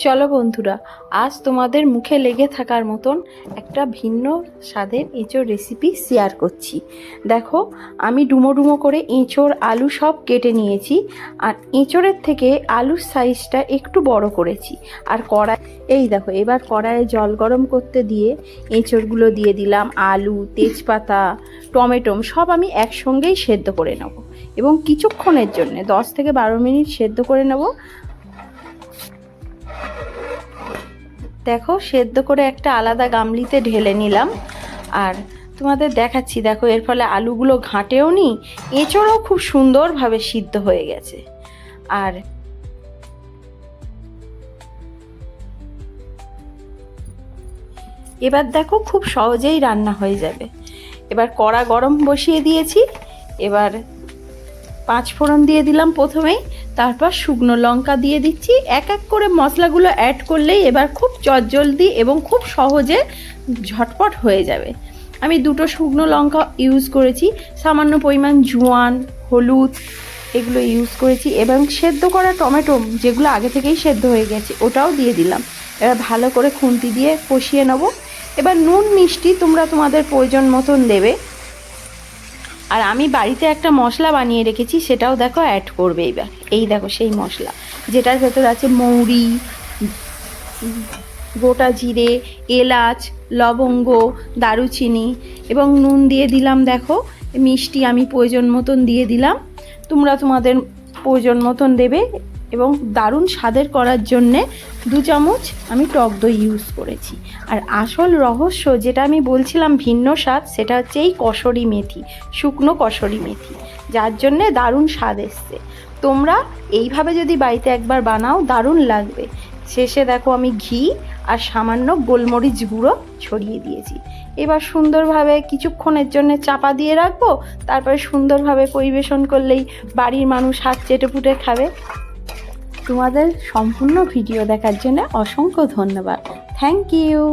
চলো বন্ধুরা, আজ তোমাদের মুখে লেগে থাকার মতন একটা ভিন্ন স্বাদের এঁচোড় রেসিপি শেয়ার করছি। দেখো, আমি ডুমো ডুমো করে এঁচোড় আলু সব কেটে নিয়েছি। আর এঁচোড়ের থেকে আলুর সাইজটা একটু বড় করেছি। আর এই দেখো, এবার কড়াইয়ে জল গরম করতে দিয়ে এঁচোড়গুলো দিয়ে দিলাম। আলু, তেজপাতা, টমেটো সব আমি একসঙ্গেই সেদ্ধ করে নেব এবং কিছুক্ষণের জন্য 10 থেকে 12 মিনিট সেদ্ধ করে নেব। দেখো, সেদ্ধ করে একটা আলাদা গামলিতে ঢেলে নিলাম। আর তোমাদের দেখাচ্ছি, দেখো এর ফলে আলুগুলো ঘাঁটেও নি, এঁচোড়ও খুব সুন্দরভাবে সিদ্ধ হয়ে গেছে। আর এবার দেখো, খুব সহজেই রান্না হয়ে যাবে। এবার কড়া গরম বসিয়ে দিয়েছি। এবার 5 ফোড়ন দিয়ে দিলাম প্রথমেই, তারপর শুকনো লঙ্কা দিয়ে দিচ্ছি। এক এক করে মশলাগুলো অ্যাড করলেই এবার খুব চটজলদি এবং খুব সহজে ঝটপট হয়ে যাবে। আমি 2টো শুকনো লঙ্কা ইউজ করেছি, সামান্য পরিমাণ জোয়ান, হলুদ এগুলো ইউজ করেছি এবং সেদ্ধ করা টমেটো যেগুলো আগে থেকেই সেদ্ধ হয়ে গেছে ওটাও দিয়ে দিলাম। এবার ভালো করে খুন্তি দিয়ে কষিয়ে নেব। এবার নুন মিষ্টি তোমরা তোমাদের প্রয়োজন মতন দেবে। আর আমি বাড়িতে একটা মশলা বানিয়ে রেখেছি, সেটাও দেখো অ্যাড করবে এবার। এই দেখো সেই মশলা, যেটার ভেতর আছে মৌরি, গোটা জিরে, এলাচ, লবঙ্গ, দারুচিনি এবং নুন দিয়ে দিলাম। দেখো, মিষ্টি আমি প্রয়োজন মতন দিয়ে দিলাম, তোমরা তোমাদের প্রয়োজন মতন দেবে। এবং দারুণ স্বাদের করার জন্যে 2 চামচ আমি টক দই ইউজ করেছি। আর আসল রহস্য যেটা আমি বলছিলাম ভিন্ন স্বাদ, সেটা হচ্ছে এই কসুরি মেথি, শুকনো কসুরি মেথি, যার জন্যে দারুণ স্বাদ এসছে। তোমরা এইভাবে যদি বাড়িতে একবার বানাও, দারুণ লাগবে। শেষে দেখো আমি ঘি আর সামান্য গোলমরিচ গুঁড়ো ছড়িয়ে দিয়েছি। এবার সুন্দরভাবে কিছুক্ষণের জন্য চাপা দিয়ে রাখবো, তারপরে সুন্দরভাবে পরিবেশন করলেই বাড়ির মানুষ হাত চেটেপুটে খাবে। তোমাদের সম্পূর্ণ ভিডিও দেখার জন্য অসংখ্য ধন্যবাদ। Thank you.